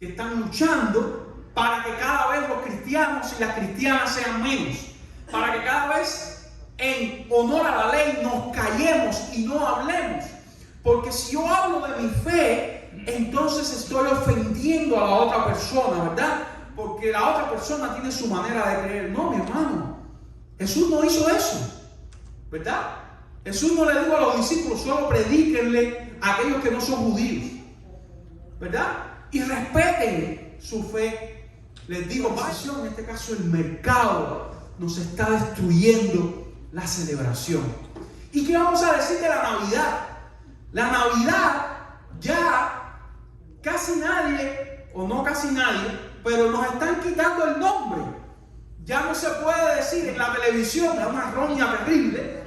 que están luchando para que cada vez los cristianos y las cristianas sean menos, para que cada vez en honor a la ley nos callemos y no hablemos. Porque si yo hablo de mi fe, entonces estoy ofendiendo a la otra persona, ¿verdad? Porque la otra persona tiene su manera de creer. No, mi hermano, Jesús no hizo eso, ¿verdad? Jesús no le dijo a los discípulos, solo predíquenle a aquellos que no son judíos, ¿verdad? Y respeten su fe. Les digo, en este caso el mercado nos está destruyendo la celebración. ¿Y qué vamos a decir de la Navidad? La Navidad ya casi nadie, o no casi nadie, pero nos están quitando el nombre. Ya no se puede decir en la televisión, es una roña terrible,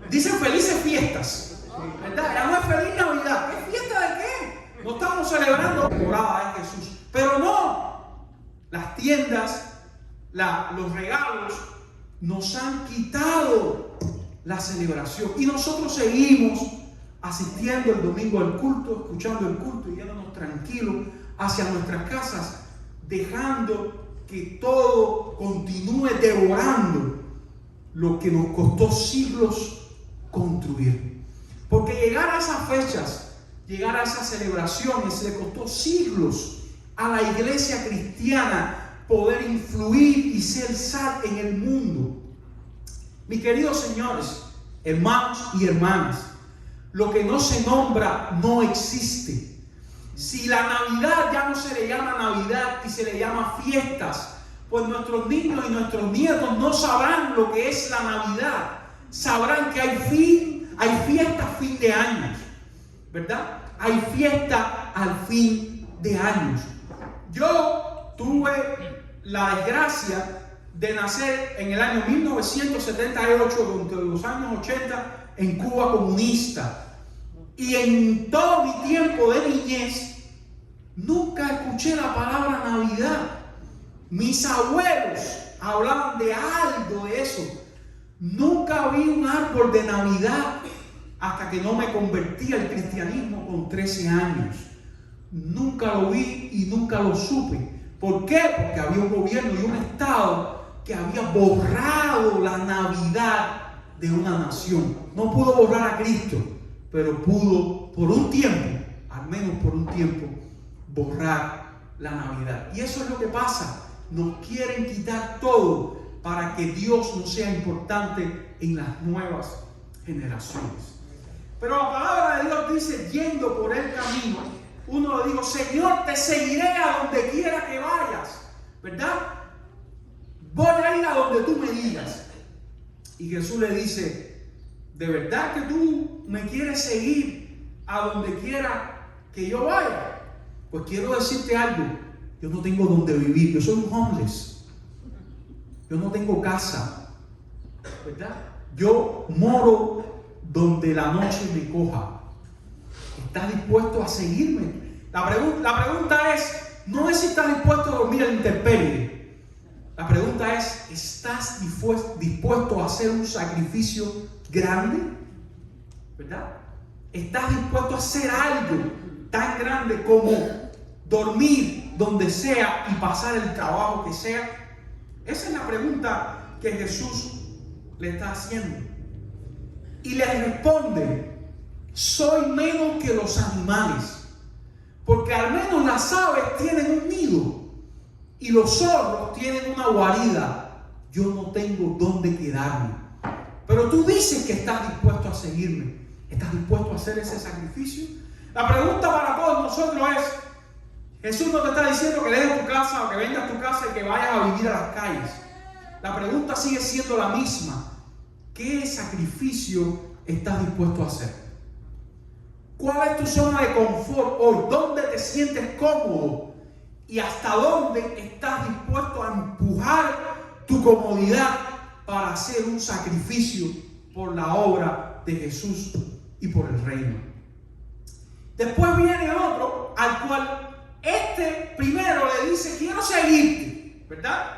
dicen felices fiestas, ¿verdad? Ya no es feliz Navidad. ¿Qué fiesta de qué? No estamos celebrando la temporada de Jesús. Pero no, las tiendas, los regalos nos han quitado la celebración. Y nosotros seguimos asistiendo el domingo al culto, escuchando el culto y yéndonos tranquilos hacia nuestras casas, dejando que todo continúe devorando lo que nos costó siglos construir. Porque llegar a esas fechas, llegar a esas celebraciones, le costó siglos a la iglesia cristiana poder influir y ser sal en el mundo. Mis queridos señores, hermanos y hermanas, lo que no se nombra no existe. Si la Navidad ya no se le llama Navidad y se le llama fiestas, pues nuestros niños y nuestros nietos no sabrán lo que es la Navidad. Sabrán que hay fiesta fin de años, ¿verdad? Hay fiesta al fin de años. Yo tuve la desgracia de nacer en el año 1978, durante los años 80, en Cuba comunista. Y en todo mi tiempo de niñez, nunca escuché la palabra Navidad. Mis abuelos hablaban de algo de eso. Nunca vi un árbol de Navidad hasta que no me convertí al cristianismo con 13 años. Nunca lo vi y nunca lo supe. ¿Por qué? Porque había un gobierno y un estado que había borrado la Navidad de una nación. No pudo borrar a Cristo, pero pudo por un tiempo, al menos por un tiempo, borrar la Navidad. Y eso es lo que pasa. Nos quieren quitar todo para que Dios no sea importante en las nuevas generaciones. Pero la palabra de Dios dice, yendo por el camino, uno le dijo, Señor, te seguiré a donde quiera que vayas, ¿verdad? Voy a ir a donde tú me digas. Y Jesús le dice, ¿de verdad que tú me quieres seguir a donde quiera que yo vaya? Pues quiero decirte algo, yo no tengo donde vivir, yo soy un homeless, yo no tengo casa, ¿verdad? Yo moro donde la noche me coja. ¿Estás dispuesto a seguirme? La pregunta es, no es si estás dispuesto a dormir a la intemperie. La pregunta es, ¿estás dispuesto a hacer un sacrificio grande? ¿Verdad? ¿Estás dispuesto a hacer algo tan grande como dormir donde sea y pasar el trabajo que sea? Esa es la pregunta que Jesús le está haciendo. Y le responde, soy menos que los animales, porque al menos las aves tienen un nido y los zorros tienen una guarida. Yo no tengo dónde quedarme. Pero tú dices que estás dispuesto a seguirme. ¿Estás dispuesto a hacer ese sacrificio? La pregunta para todos nosotros es, Jesús no te está diciendo que dejes tu casa o que vendas tu casa y que vayas a vivir a las calles. La pregunta sigue siendo la misma. ¿Qué sacrificio estás dispuesto a hacer? ¿Cuál es tu zona de confort hoy? ¿Dónde te sientes cómodo? ¿Y hasta dónde estás dispuesto a empujar tu comodidad para hacer un sacrificio por la obra de Jesús y por el reino? Después viene otro al cual este primero le dice, quiero seguirte, ¿verdad?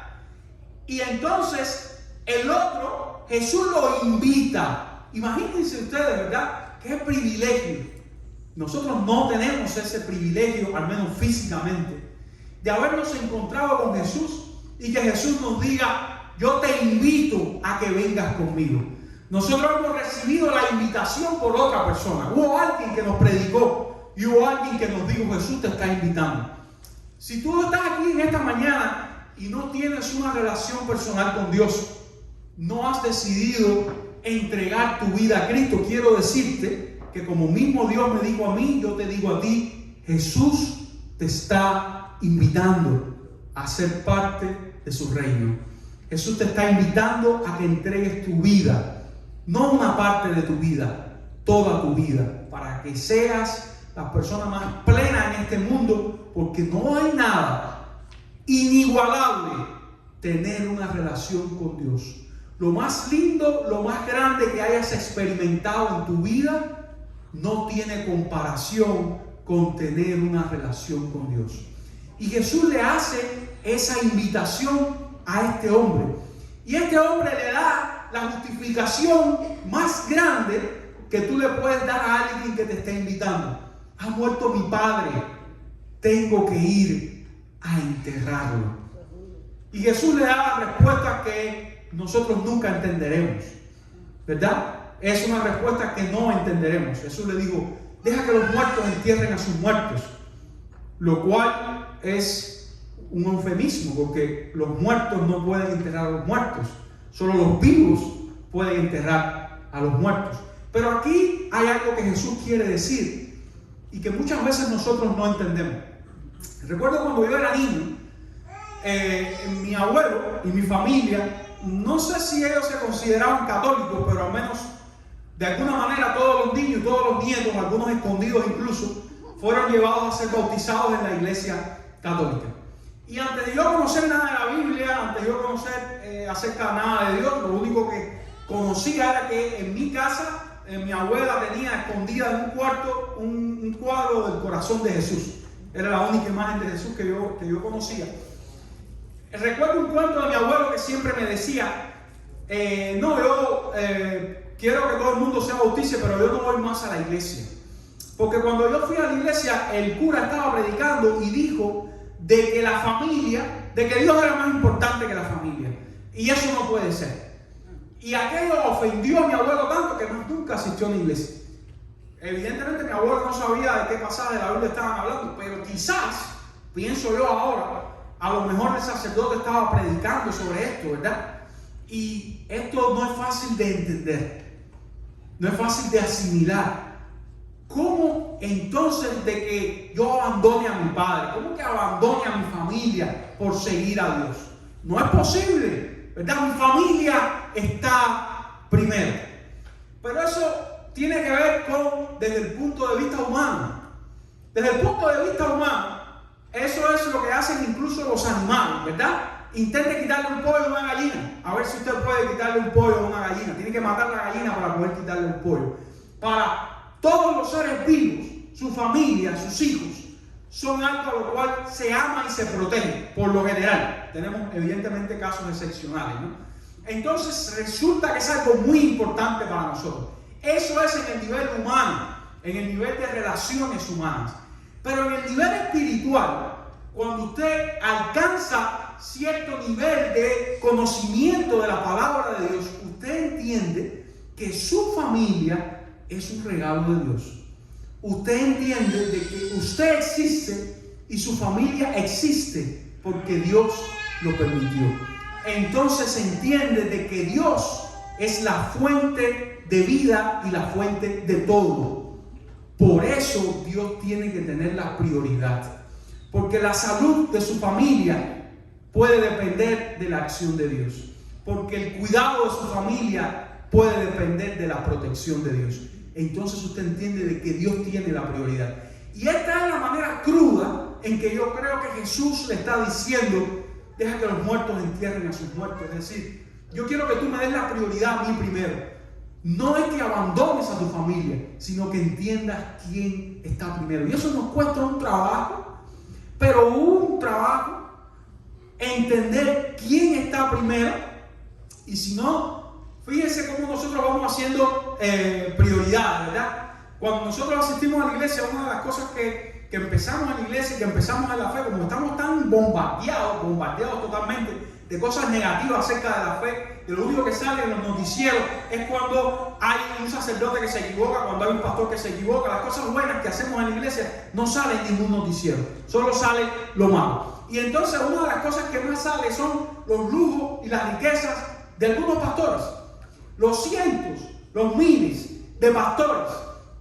Y entonces el otro, Jesús lo invita. Imagínense ustedes, ¿verdad? Qué privilegio. Nosotros no tenemos ese privilegio, al menos físicamente. de habernos encontrado con Jesús y que Jesús nos diga: yo te invito a que vengas conmigo. Nosotros hemos recibido la invitación por otra persona. Hubo alguien que nos predicó y hubo alguien que nos dijo: Jesús te está invitando. Si tú estás aquí en esta mañana y no tienes una relación personal con Dios, no has decidido entregar tu vida a Cristo, quiero decirte que como mismo Dios me dijo a mí, yo te digo a ti: Jesús te está invitando a ser parte de su reino. Jesús te está invitando a que entregues tu vida, no una parte de tu vida, toda tu vida, para que seas la persona más plena en este mundo, porque no hay nada inigualable tener una relación con Dios. Lo más lindo, lo más grande que hayas experimentado en tu vida no tiene comparación con tener una relación con Dios. Y Jesús le hace esa invitación a este hombre. Y este hombre le da la justificación más grande que tú le puedes dar a alguien que te está invitando. Ha muerto mi padre, tengo que ir a enterrarlo. Y Jesús le da la respuesta que nosotros nunca entenderemos, ¿verdad? Es una respuesta que no entenderemos. Jesús le dijo: deja que los muertos entierren a sus muertos, lo cual es un eufemismo, porque los muertos no pueden enterrar a los muertos, solo los vivos pueden enterrar a los muertos. Pero aquí hay algo que Jesús quiere decir y que muchas veces nosotros no entendemos. Recuerdo cuando yo era niño, mi abuelo y mi familia, no sé si ellos se consideraban católicos, pero al menos de alguna manera todos los niños, todos los nietos, algunos escondidos incluso, fueron llevados a ser bautizados en la iglesia católica. Y antes de yo conocer nada de la Biblia, antes de yo conocer acerca de nada de Dios, lo único que conocía era que en mi casa mi abuela tenía escondida en un cuarto un cuadro del corazón de Jesús. Era la única imagen de Jesús que yo conocía. Recuerdo un cuento de mi abuelo que siempre me decía: yo quiero que todo el mundo se bautice, pero yo no voy más a la iglesia. Porque cuando yo fui a la iglesia, el cura estaba predicando y dijo de que la familia, de que Dios era más importante que la familia. Y eso no puede ser. Y aquello ofendió a mi abuelo tanto que más nunca asistió a la iglesia. Evidentemente mi abuelo no sabía de qué pasaje de la Biblia estaban hablando, pero quizás, pienso yo ahora, a lo mejor el sacerdote estaba predicando sobre esto, ¿verdad? Y esto no es fácil de entender, no es fácil de asimilar. ¿Cómo entonces de que yo abandone a mi padre? ¿Cómo que abandone a mi familia por seguir a Dios? No es posible, ¿verdad? Mi familia está primero. Pero eso tiene que ver desde el punto de vista humano. Desde el punto de vista humano, eso es lo que hacen incluso los animales, ¿verdad? Intente quitarle un pollo a una gallina. A ver si usted puede quitarle un pollo a una gallina. Tiene que matar la gallina para poder quitarle un pollo. Para todos los seres vivos, su familia, sus hijos, son algo a lo cual se ama y se protege, por lo general. Tenemos evidentemente casos excepcionales, ¿no? Entonces resulta que es algo muy importante para nosotros. Eso es en el nivel humano, en el nivel de relaciones humanas. Pero en el nivel espiritual, cuando usted alcanza cierto nivel de conocimiento de la palabra de Dios, usted entiende que su familia es un regalo de Dios. Usted entiende de que usted existe y su familia existe porque Dios lo permitió. Entonces entiende de que Dios es la fuente de vida y la fuente de todo. Por eso Dios tiene que tener la prioridad. Porque la salud de su familia puede depender de la acción de Dios. Porque el cuidado de su familia puede depender de la protección de Dios. Entonces usted entiende de que Dios tiene la prioridad. Y esta es la manera cruda en que yo creo que Jesús le está diciendo: deja que los muertos entierren a sus muertos. Es decir, yo quiero que tú me des la prioridad a mí primero. No es que abandones a tu familia, sino que entiendas quién está primero. Y eso nos cuesta un trabajo, pero un trabajo entender quién está primero. Y si no, fíjense cómo nosotros vamos haciendo prioridades, ¿verdad? Cuando nosotros asistimos a la iglesia, una de las cosas que que empezamos en la iglesia, que empezamos en la fe, como estamos tan bombardeados totalmente de cosas negativas acerca de la fe, que lo único que sale en los noticieros es cuando hay un sacerdote que se equivoca, cuando hay un pastor que se equivoca. Las cosas buenas que hacemos en la iglesia no salen en ningún noticiero, solo sale lo malo. Y entonces una de las cosas que más sale son los lujos y las riquezas de algunos pastores. Los cientos, los miles de pastores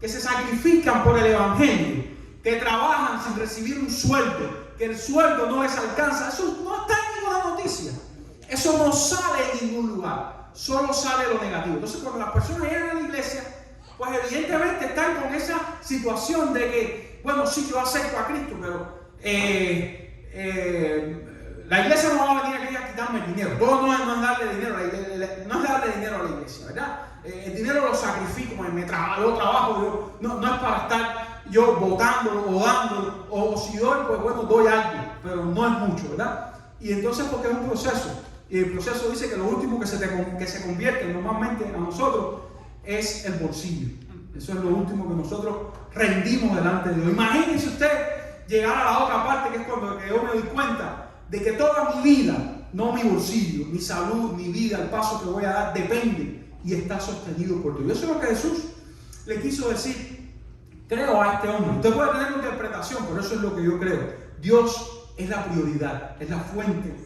que se sacrifican por el evangelio, que trabajan sin recibir un sueldo, que el sueldo no les alcanza. Eso no está en ninguna noticia. Eso no sale en ningún lugar. Solo sale lo negativo. Entonces, cuando las personas llegan a la iglesia, pues evidentemente están con esa situación de que, bueno, sí, yo acepto a Cristo, pero la iglesia no va a venir aquí a quitarme el dinero. Todo no es darle dinero, no es darle dinero a la iglesia, ¿verdad? El dinero lo sacrifico, yo trabajo, no es para estar yo votándolo o dándolo, o si doy, pues bueno, doy algo, pero no es mucho, ¿verdad? Y entonces, porque es un proceso, y el proceso dice que lo último que se convierte normalmente a nosotros es el bolsillo. Eso es lo último que nosotros rendimos delante de Dios. Imagínense usted llegar a la otra parte, que es cuando yo me doy cuenta de que toda mi vida, no mi bolsillo, mi salud, mi vida, el paso que voy a dar, depende y está sostenido por Dios. Eso es lo que Jesús le quiso decir, creo, a este hombre. Usted puede tener una interpretación, pero eso es lo que yo creo. Dios es la prioridad, es la fuente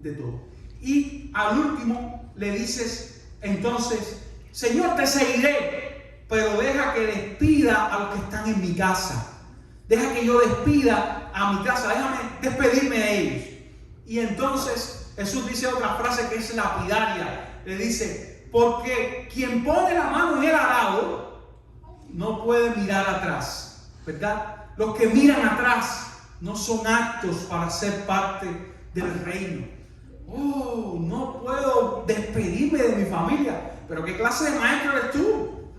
de todo. Y al último le dices entonces, Señor, te seguiré, pero deja que despida a los que están en mi casa. Deja que yo despida a mi casa, déjame despedirme de ellos. Y entonces Jesús dice otra frase que es lapidaria. Le dice, porque quien pone la mano en el arado no puede mirar atrás, ¿verdad? Los que miran atrás no son aptos para ser parte del reino. Oh, no puedo despedirme de mi familia. Pero ¿qué clase de maestro eres tú?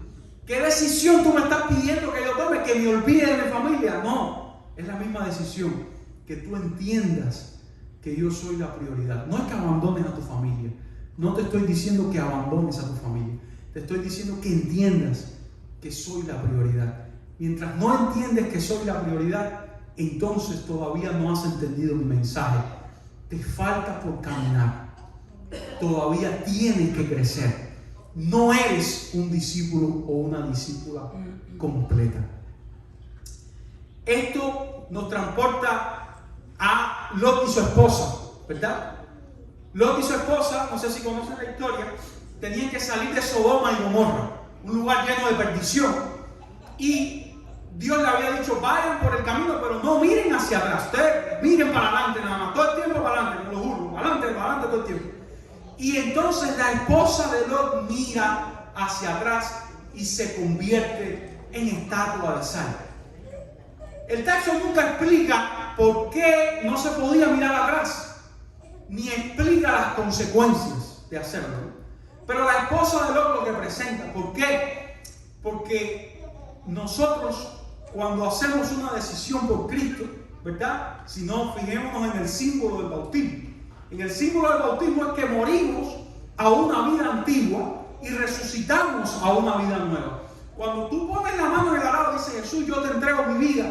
¿Qué decisión tú me estás pidiendo que yo tome? ¿Que me olvide de mi familia? No, es la misma decisión. Que tú entiendas que yo soy la prioridad. No es que abandones a tu familia. No te estoy diciendo que abandones a tu familia. Te estoy diciendo que entiendas que soy la prioridad. Mientras no entiendes que soy la prioridad, entonces todavía no has entendido mi mensaje. Te falta por caminar. Todavía tienes que crecer. No eres un discípulo o una discípula completa. Esto nos transporta a Lot y su esposa, ¿verdad? Lot y su esposa, no sé si conocen la historia, tenían que salir de Sodoma y Gomorra, un lugar lleno de perdición. Y Dios le había dicho, vayan por el camino, pero no miren hacia atrás. Ustedes miren para adelante nada más, todo el tiempo para adelante, como los burros, para adelante todo el tiempo. Y entonces la esposa de Lot mira hacia atrás y se convierte en estatua de sal. El texto nunca explica por qué no se podía mirar atrás, ni explica las consecuencias de hacerlo. Pero la esposa de Lot lo que presenta, ¿por qué? Porque nosotros, cuando hacemos una decisión por Cristo, ¿verdad? Si no, fijémonos en el símbolo del bautismo. En el símbolo del bautismo es que morimos a una vida antigua y resucitamos a una vida nueva. Cuando tú pones la mano en el arado y dices, Jesús, yo te entrego mi vida,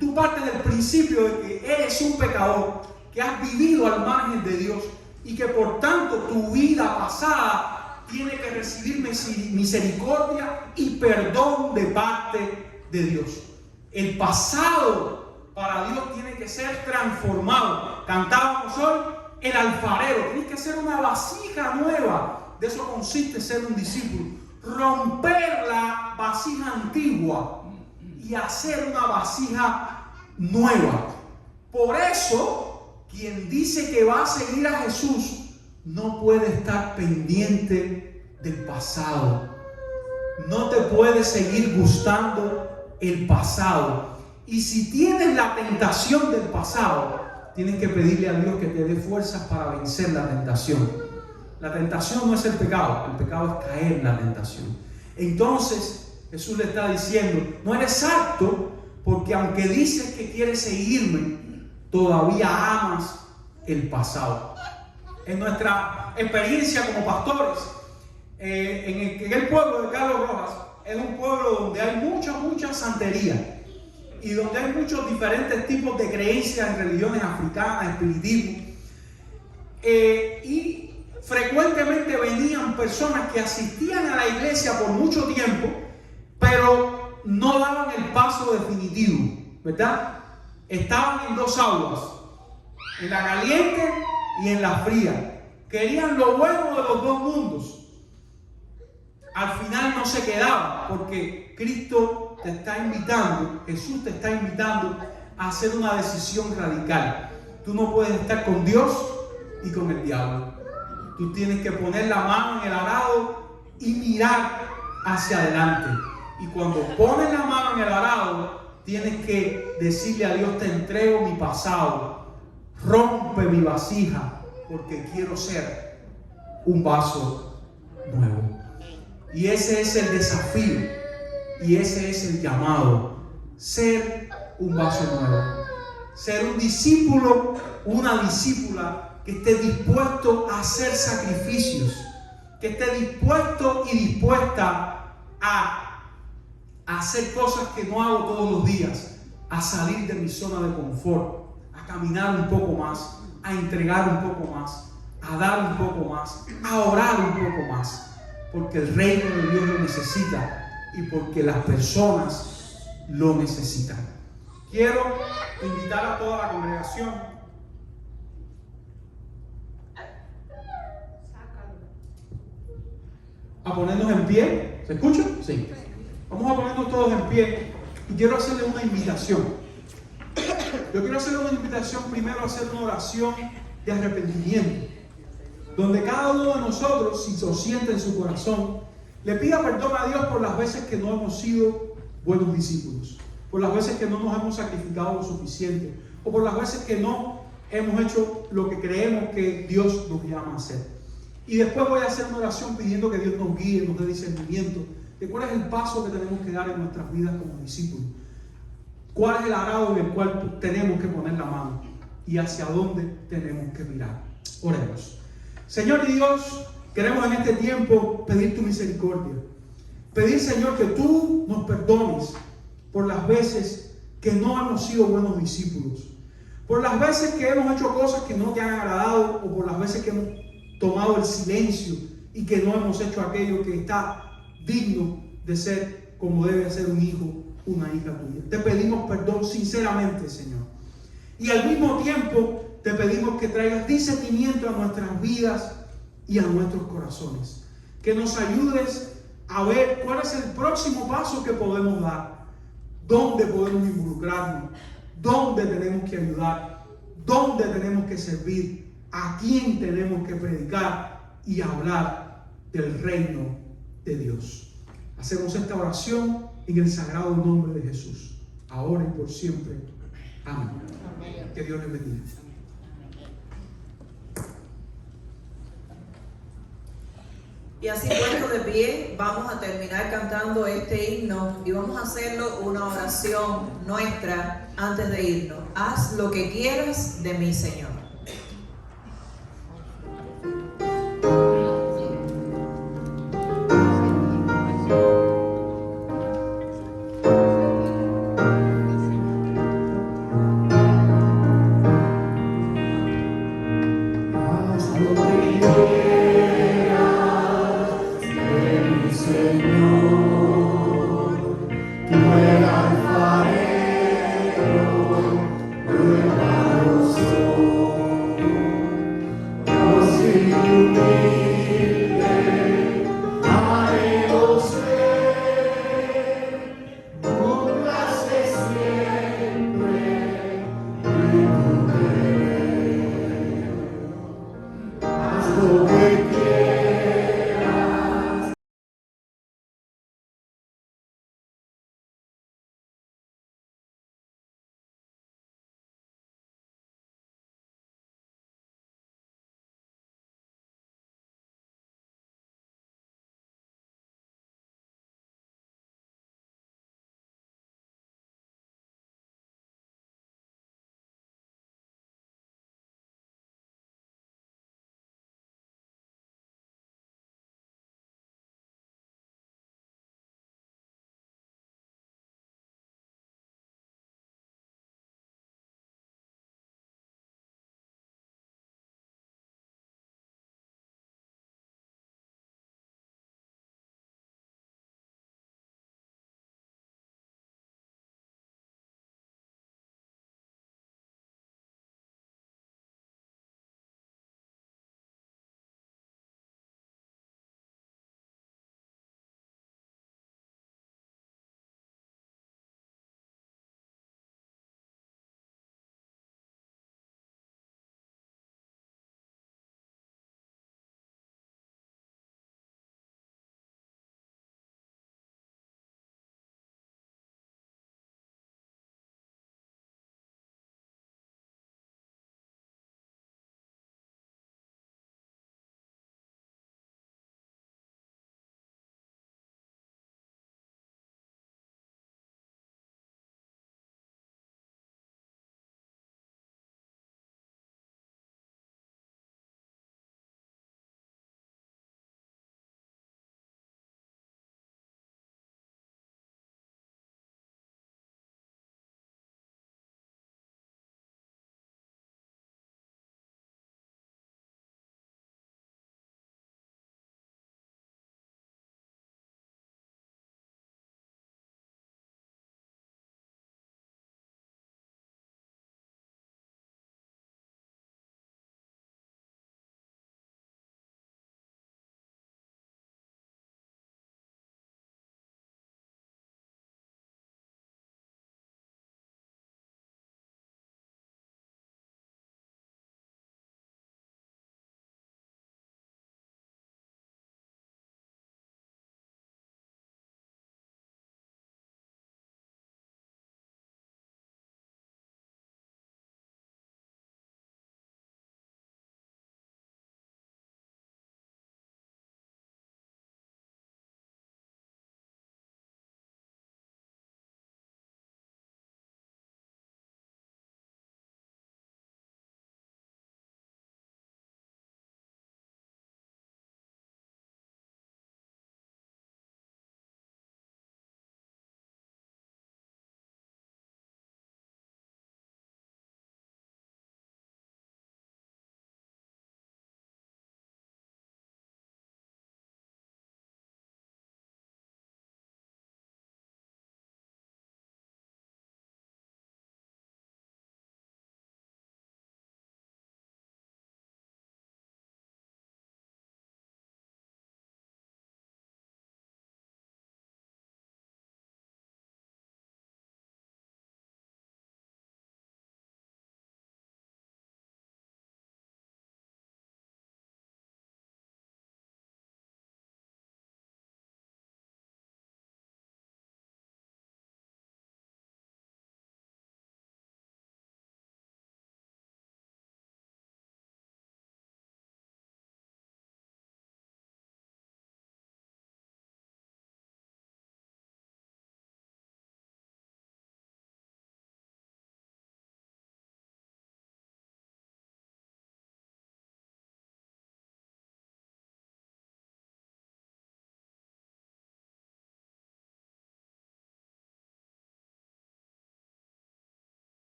tú partes del principio de que eres un pecador, que has vivido al margen de Dios y que por tanto tu vida pasada tiene que recibir misericordia y perdón de parte de Dios. El pasado para Dios tiene que ser transformado. Cantábamos hoy, el alfarero, tienes que hacer una vasija nueva. De eso consiste ser un discípulo. Romper la vasija antigua y hacer una vasija nueva. Por eso, quien dice que va a seguir a Jesús no puede estar pendiente del pasado. No te puede seguir gustando el pasado. Y si tienes la tentación del pasado, tienes que pedirle a Dios que te dé fuerzas para vencer la tentación. La tentación no es el pecado es caer en la tentación. Entonces Jesús le está diciendo, no eres apto porque aunque dices que quieres seguirme, todavía amas el pasado. En nuestra experiencia como pastores, en el pueblo de Carlos Rojas, es un pueblo donde hay mucha santería. y donde hay muchos diferentes tipos de creencias en religiones africanas, espiritismo. Y frecuentemente venían personas que asistían a la iglesia por mucho tiempo, pero no daban el paso definitivo, ¿verdad? Estaban en dos aguas, en la caliente y en la fría. Querían lo bueno de los dos mundos. Al final no se quedaban, porque Cristo te está invitando, Jesús te está invitando a hacer una decisión radical. Tú no puedes estar con Dios y con el diablo. Tú tienes que poner la mano en el arado y mirar hacia adelante. Y cuando pones la mano en el arado, tienes que decirle a Dios: te entrego mi pasado, rompe mi vasija, porque quiero ser un vaso nuevo. Y ese es el desafío, y ese es el llamado: ser un vaso nuevo, ser un discípulo, una discípula que esté dispuesto a hacer sacrificios, que esté dispuesto y dispuesta a hacer cosas que no hago todos los días, a salir de mi zona de confort, a caminar un poco más, a entregar un poco más, a dar un poco más, a orar un poco más, porque el reino de Dios lo necesita y porque las personas lo necesitan. Quiero invitar a toda la congregación a ponernos en pie. ¿Se escucha? Sí. Vamos a ponernos todos en pie y quiero hacerle una invitación. Yo quiero hacerle una invitación primero a hacer una oración de arrepentimiento, donde cada uno de nosotros, si lo siente en su corazón, le pida perdón a Dios por las veces que no hemos sido buenos discípulos, por las veces que no nos hemos sacrificado lo suficiente, o por las veces que no hemos hecho lo que creemos que Dios nos llama a hacer. Y después voy a hacer una oración pidiendo que Dios nos guíe, nos dé discernimiento de cuál es el paso que tenemos que dar en nuestras vidas como discípulos, cuál es el arado en el cual tenemos que poner la mano y hacia dónde tenemos que mirar. Oremos. Señor y Dios, queremos en este tiempo pedir tu misericordia. Pedir, Señor, que tú nos perdones por las veces que no hemos sido buenos discípulos, por las veces que hemos hecho cosas que no te han agradado, o por las veces que hemos tomado el silencio y que no hemos hecho aquello que está digno de ser como debe ser un hijo, una hija tuya. Te pedimos perdón sinceramente, Señor. Y al mismo tiempo te pedimos que traigas discernimiento a nuestras vidas y a nuestros corazones. Que nos ayudes a ver cuál es el próximo paso que podemos dar, dónde podemos involucrarnos, dónde tenemos que ayudar, dónde tenemos que servir, a quién tenemos que predicar y hablar del reino de Dios. Hacemos esta oración en el sagrado nombre de Jesús, ahora y por siempre. Amén. Amén. Que Dios les bendiga. Y así puesto de pie, vamos a terminar cantando este himno y vamos a hacerlo una oración nuestra antes de irnos. Haz lo que quieras de mí, Señor. Haz lo que